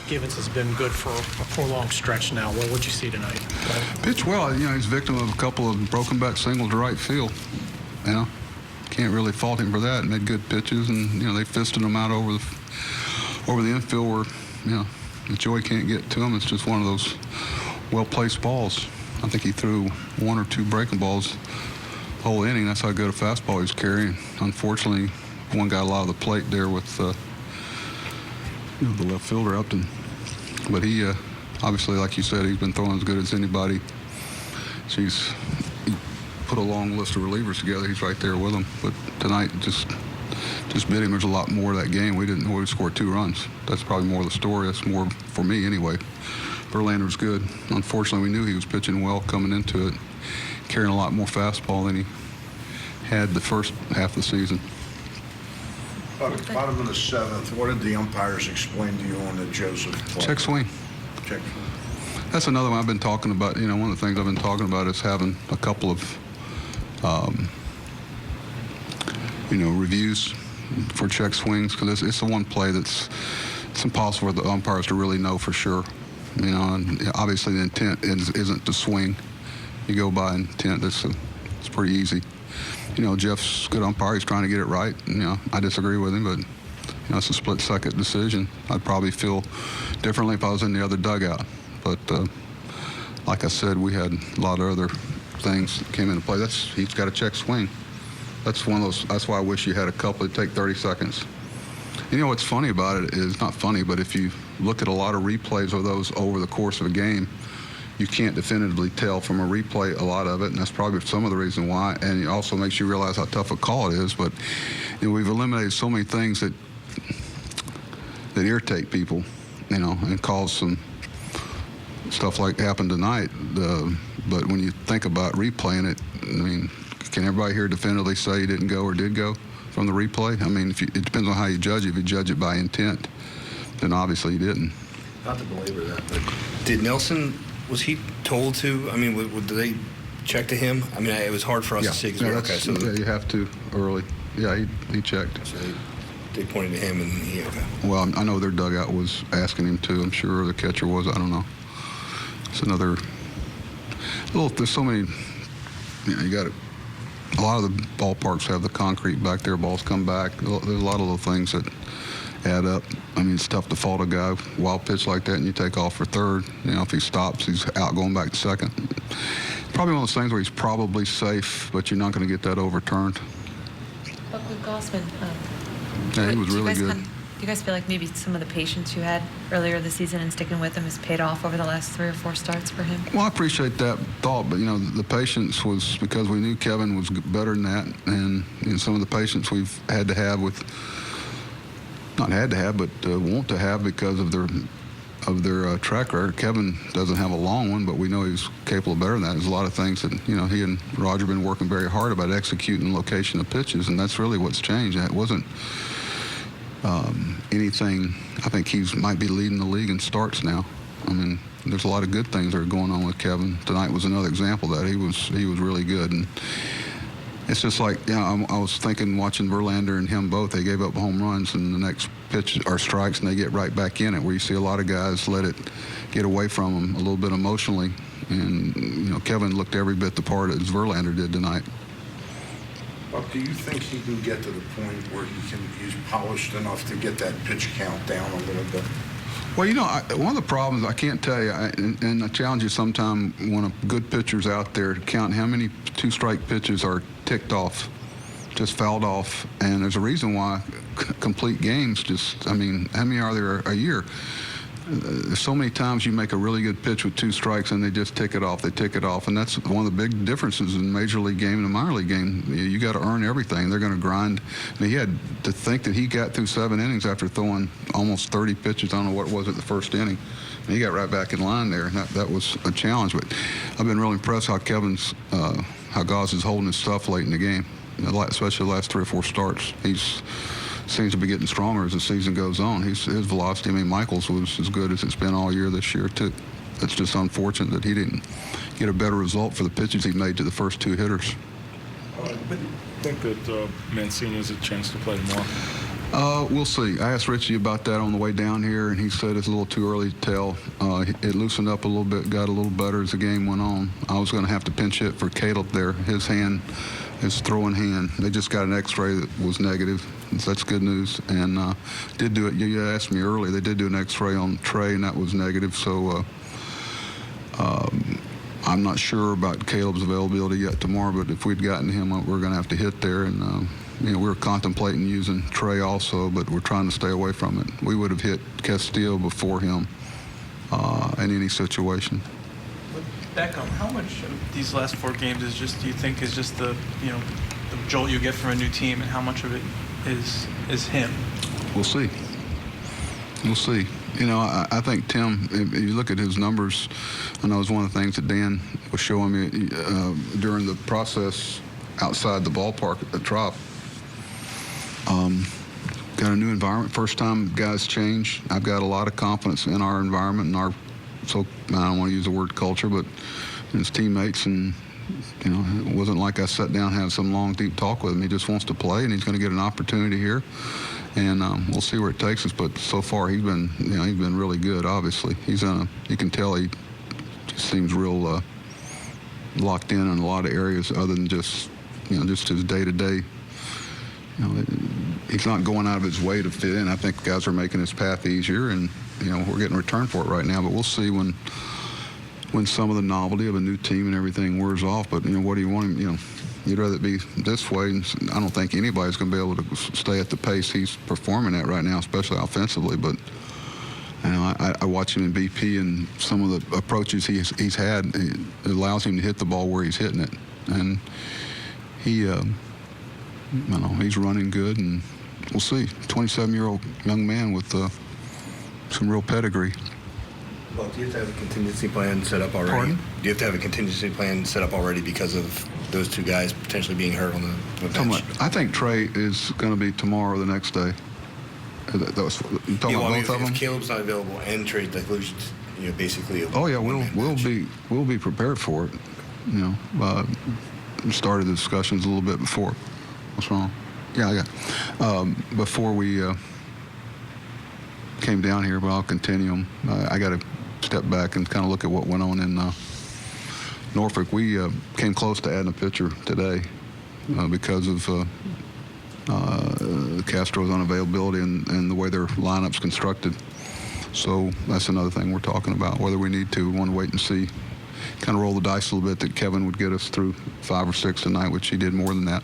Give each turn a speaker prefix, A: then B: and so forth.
A: Givens has been good for a prolonged stretch now. What would you see tonight?
B: Pitched well. He's victim of a couple of broken back singles to right field. Can't really fault him for that. Made good pitches, and they fisted him out over the infield where Joey can't get to him. It's just one of those well-placed balls. I think he threw one or two breaking balls the whole inning. That's how good a fastball he's carrying. Unfortunately, one got a lot of the plate there with the left fielder Upton. But he obviously, like you said, he's been throwing as good as anybody. He put a long list of relievers together. He's right there with them. But tonight, just bit him. There's a lot more of that game. We didn't know we scored 2 runs. That's probably more of the story. That's more for me anyway. Verlander's good. Unfortunately, we knew he was pitching well coming into it, carrying a lot more fastball than he had the first half of the season.
C: Bottom of the 7th, what did the umpires explain to you on the Joseph play?
B: Check swing.
C: Check swing.
B: That's another one I've been talking about. One of the things I've been talking about is having a couple of, reviews for check swings, because it's the one play it's impossible for the umpires to really know for sure. And obviously the intent isn't to swing. You go by intent. It's pretty easy. Jeff's a good umpire. He's trying to get it right. I disagree with him, but it's a split-second decision. I'd probably feel differently if I was in the other dugout. But like I said, we had a lot of other things that came into play. He's got a check swing. That's one of those. That's why I wish you had a couple that take 30 seconds. What's funny about it is, not funny, but if you look at a lot of replays of those over the course of a game, you can't definitively tell from a replay a lot of it, and that's probably some of the reason why. And it also makes you realize how tough a call it is. But we've eliminated so many things that irritate people, and cause some stuff like happened tonight. But when you think about replaying it, can everybody here definitively say he didn't go or did go from the replay? It depends on how you judge it. If you judge it by intent, then obviously he didn't.
D: Not to belabor that, but did Nelson, was he told to, did they check to him? It was hard for us to see.
B: You have to early. Yeah, he checked.
D: So they pointed to him, and he, okay.
B: Well, I know their dugout was asking him to. I'm sure the catcher was. I don't know. It's another there's so many, you got it. A lot of the ballparks have the concrete back there. Balls come back. There's a lot of little things that add up. It's tough to fault a guy wild pitch like that, and you take off for third. If he stops, he's out going back to second. Probably one of those things where he's probably safe, but you're not going to get that overturned.
E: But with Gossman,
B: yeah, he was really good.
E: Do you guys feel like maybe some of the patience you had earlier this season and sticking with him has paid off over the last 3 or 4 starts for him?
B: Well, I appreciate that thought, but the patience was because we knew Kevin was better than that, and some of the patience we've had to have with, not had to have, but want to have because of their track record. Kevin doesn't have a long one, but we know he's capable of better than that. There's a lot of things that he and Roger have been working very hard about executing location of pitches, and that's really what's changed. It wasn't anything. I think might be leading the league in starts now. There's a lot of good things that are going on with Kevin. Tonight was another example of that. He was really good, and it's just like, I was thinking watching Verlander and him both. They gave up home runs, and the next pitch are strikes, and they get right back in it. Where you see a lot of guys let it get away from them a little bit emotionally, and Kevin looked every bit the part as Verlander did tonight.
C: But do you think he can get to the point where he's polished enough to get that pitch count down a little bit?
B: Well, one of the problems, I can't tell you, and I challenge you sometime when a good pitcher's out there to count how many 2-strike pitches are ticked off, just fouled off. And there's a reason why complete games how many are there a year? There's so many times you make a really good pitch with 2 strikes and they just tick it off. They tick it off, and that's one of the big differences in Major League game and the minor league game. You got to earn everything. They're going to grind. He had to think that he got through 7 innings after throwing almost 30 pitches. I don't know what it was at the first inning. And he got right back in line there, and that was a challenge. But I've been really impressed how how Goss is holding his stuff late in the game, especially the last 3 or 4 starts. He's seems to be getting stronger as the season goes on. His velocity, Michaels was as good as it's been all year this year, too. It's just unfortunate that he didn't get a better result for the pitches he made to the first 2 hitters.
F: But I think that Mancini has a chance to play more.
B: We'll see. I asked Richie about that on the way down here, and he said it's a little too early to tell. It loosened up a little bit, got a little better as the game went on. I was going to have to pinch hit for Caleb there. His hand, his throwing hand, they just got an X-ray that was negative. So that's good news. And did do it. You asked me earlier. They did do an X-ray on Trey, and that was negative. So I'm not sure about Caleb's availability yet tomorrow. But if we'd gotten him, we're going to have to hit there. And we're contemplating using Trey also, but we're trying to stay away from it. We would have hit Castillo before him in any situation.
F: Beckham, how much of these last 4 games is just, do you think, is just the jolt you get from a new team, and how much of it is him?
B: We'll see. We'll see. I think Tim, if you look at his numbers, I know it was one of the things that Dan was showing me during the process outside the ballpark at the Trop. Got a new environment. First time guys change. I've got a lot of confidence in our environment and so I don't want to use the word culture, but his teammates. And it wasn't like I sat down and had some long, deep talk with him. He just wants to play, and he's going to get an opportunity here. And we'll see where it takes us. But so far, he's been really good. Obviously, you can tell he just seems real locked in a lot of areas, other than just his day-to-day. He's not going out of his way to fit in. I think guys are making his path easier, and we're getting return for it right now. But we'll see when some of the novelty of a new team and everything wears off. But what do you want him? You'd rather it be this way. And I don't think anybody's going to be able to stay at the pace he's performing at right now, especially offensively. But I watch him in BP, and some of the approaches he's had, it allows him to hit the ball where he's hitting it, and he's running good, and we'll see. 27-year-old young man with some real pedigree.
D: Well, do you have to have a contingency plan set up already?
B: Pardon?
D: Do you have to have a contingency plan set up already because of those 2 guys potentially being hurt on the bench?
B: I think Trey is going to be tomorrow or the next day. You talking about both of them?
D: If Caleb's not available and Trey's basically.
B: We'll be prepared for it. Started the discussions a little bit before. What's wrong? Yeah. Before we came down here, but I'll continue them. I got to step back and kind of look at what went on in Norfolk. We came close to adding a pitcher today because of Castro's unavailability and the way their lineup's constructed. So that's another thing we're talking about, whether we need to. We want to wait and see, kind of roll the dice a little bit that Kevin would get us through 5 or 6 tonight, which he did more than that.